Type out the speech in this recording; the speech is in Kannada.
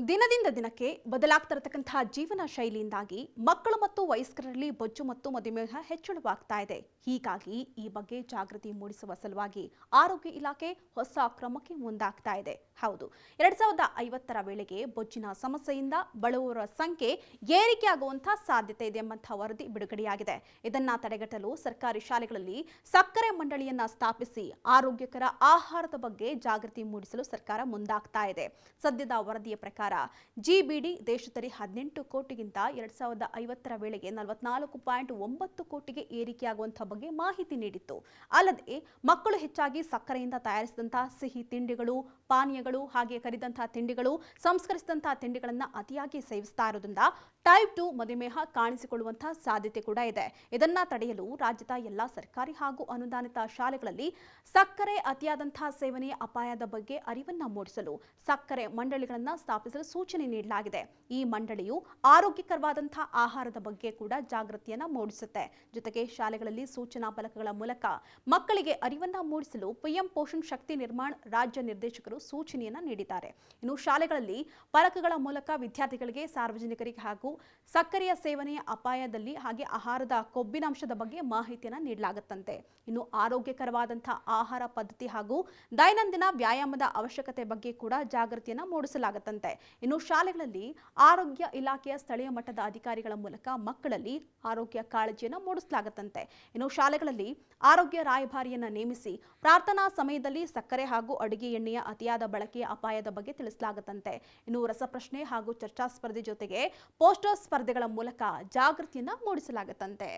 ದಿನದಿಂದ ದಿನಕ್ಕೆ ಬದಲಾಗ್ತಿರತಕ್ಕಂತಹ ಜೀವನ ಶೈಲಿಯಿಂದಾಗಿ ಮಕ್ಕಳು ಮತ್ತು ವಯಸ್ಕರಲ್ಲಿ ಬೊಜ್ಜು ಮತ್ತು ಮಧುಮೇಹ ಹೆಚ್ಚಳವಾಗ್ತಾ ಇದೆ. ಹೀಗಾಗಿ ಈ ಬಗ್ಗೆ ಜಾಗೃತಿ ಮೂಡಿಸುವ ಸಲುವಾಗಿ ಆರೋಗ್ಯ ಇಲಾಖೆ ಹೊಸ ಕ್ರಮಕ್ಕೆ ಮುಂದಾಗ್ತಾ ಇದೆ. ಹೌದು, 2050ರ ವೇಳೆಗೆ ಬೊಜ್ಜಿನ ಸಮಸ್ಯೆಯಿಂದ ಬಳಲುವವರ ಸಂಖ್ಯೆ ಏರಿಕೆಯಾಗುವಂತಹ ಸಾಧ್ಯತೆ ಇದೆ ಎಂಬಂತಹ ವರದಿ ಬಿಡುಗಡೆಯಾಗಿದೆ. ಇದನ್ನ ತಡೆಗಟ್ಟಲು ಸರ್ಕಾರಿ ಶಾಲೆಗಳಲ್ಲಿ ಸಕ್ಕರೆ ಮಂಡಳಿಯನ್ನ ಸ್ಥಾಪಿಸಿ ಆರೋಗ್ಯಕರ ಆಹಾರದ ಬಗ್ಗೆ ಜಾಗೃತಿ ಮೂಡಿಸಲು ಸರ್ಕಾರ ಮುಂದಾಗ್ತಾ ಇದೆ. ಸದ್ಯದ ವರದಿಯ ಪ್ರಕಾರ ಜಿಬಿಡಿ ದೇಶದಲ್ಲಿ 18 ಕೋಟಿಗಿಂತ 2050ರ ವೇಳೆಗೆ 44.9 ಕೋಟಿಗೆ ಏರಿಕೆಯಾಗುವಂತಹ ಬಗ್ಗೆ ಮಾಹಿತಿ ನೀಡಿತ್ತು. ಅಲ್ಲದೆ ಮಕ್ಕಳು ಹೆಚ್ಚಾಗಿ ಸಕ್ಕರೆಯಿಂದ ತಯಾರಿಸಿದಂತಹ ಸಿಹಿ ತಿಂಡಿಗಳು, ಪಾನೀಯಗಳು, ಹಾಗೆ ಕರಿದಂತಹ ತಿಂಡಿಗಳು, ಸಂಸ್ಕರಿಸಿದಂತಹ ತಿಂಡಿಗಳನ್ನು ಅತಿಯಾಗಿ ಸೇವಿಸ್ತಾ ಇರೋದ್ರಿಂದ ಟೈಪ್ 2 ಮಧುಮೇಹ ಕಾಣಿಸಿಕೊಳ್ಳುವಂತಹ ಸಾಧ್ಯತೆ ಕೂಡ ಇದೆ. ಇದನ್ನ ತಡೆಯಲು ರಾಜ್ಯದ ಎಲ್ಲಾ ಸರ್ಕಾರಿ ಹಾಗೂ ಅನುದಾನಿತ ಶಾಲೆಗಳಲ್ಲಿ ಸಕ್ಕರೆ ಅತಿಯಾದಂತಹ ಸೇವನೆ ಅಪಾಯದ ಬಗ್ಗೆ ಅರಿವನ್ನ ಮೂಡಿಸಲು ಸಕ್ಕರೆ ಮಂಡಳಿಗಳನ್ನು ಸ್ಥಾಪಿಸಲು ಸೂಚನೆ ನೀಡಲಾಗಿದೆ. ಈ ಮಂಡಳಿಯು ಆರೋಗ್ಯಕರವಾದಂತಹ ಆಹಾರದ ಬಗ್ಗೆ ಕೂಡ ಜಾಗೃತಿಯನ್ನ ಮೂಡಿಸುತ್ತೆ. ಜೊತೆಗೆ ಶಾಲೆಗಳಲ್ಲಿ ಸೂಚನಾ ಫಲಕಗಳ ಮೂಲಕ ಮಕ್ಕಳಿಗೆ ಅರಿವನ್ನ ಮೂಡಿಸಲು ಪಿಎಂ ಪೋಷಣ್ ಶಕ್ತಿ ನಿರ್ಮಾಣ ರಾಜ್ಯ ನಿರ್ದೇಶಕರು ಸೂಚನೆಯನ್ನ ನೀಡಿದ್ದಾರೆ. ಇನ್ನು ಶಾಲೆಗಳಲ್ಲಿ ಫಲಕಗಳ ಮೂಲಕ ವಿದ್ಯಾರ್ಥಿಗಳಿಗೆ, ಸಾರ್ವಜನಿಕರಿಗೆ ಹಾಗೂ ಸಕ್ಕರೆಯ ಸೇವನೆಯ ಅಪಾಯದಲ್ಲಿ ಹಾಗೆ ಆಹಾರದ ಕೊಬ್ಬಿನಾಂಶದ ಬಗ್ಗೆ ಮಾಹಿತಿಯನ್ನ ನೀಡಲಾಗುತ್ತಂತೆ. ಇನ್ನು ಆರೋಗ್ಯಕರವಾದಂತಹ ಆಹಾರ ಪದ್ಧತಿ ಹಾಗೂ ದೈನಂದಿನ ವ್ಯಾಯಾಮದ ಅವಶ್ಯಕತೆ ಬಗ್ಗೆ ಕೂಡ ಜಾಗೃತಿಯನ್ನ ಮೂಡಿಸಲಾಗುತ್ತಂತೆ. ಇನ್ನು ಶಾಲೆಗಳಲ್ಲಿ ಆರೋಗ್ಯ ಇಲಾಖೆಯ ಸ್ಥಳೀಯ ಮಟ್ಟದ ಅಧಿಕಾರಿಗಳ ಮೂಲಕ ಮಕ್ಕಳಲ್ಲಿ ಆರೋಗ್ಯ ಕಾಳಜಿಯನ್ನು ಮೂಡಿಸಲಾಗುತ್ತಂತೆ. ಇನ್ನು ಶಾಲೆಗಳಲ್ಲಿ ಆರೋಗ್ಯ ರಾಯಭಾರಿಯನ್ನ ನೇಮಿಸಿ ಪ್ರಾರ್ಥನಾ ಸಮಯದಲ್ಲಿ ಸಕ್ಕರೆ ಹಾಗೂ ಅಡುಗೆ ಎಣ್ಣೆಯ ಅತಿಯಾದ ಬಳಕೆಯ ಅಪಾಯದ ಬಗ್ಗೆ ತಿಳಿಸಲಾಗುತ್ತಂತೆ. ಇನ್ನು ರಸಪ್ರಶ್ನೆ ಹಾಗೂ ಚರ್ಚಾ ಸ್ಪರ್ಧೆ ಜೊತೆಗೆ ಪೋಸ್ಟರ್ ಸ್ಪರ್ಧೆಗಳ ಮೂಲಕ ಜಾಗೃತಿಯನ್ನ ಮೂಡಿಸಲಾಗುತ್ತಂತೆ.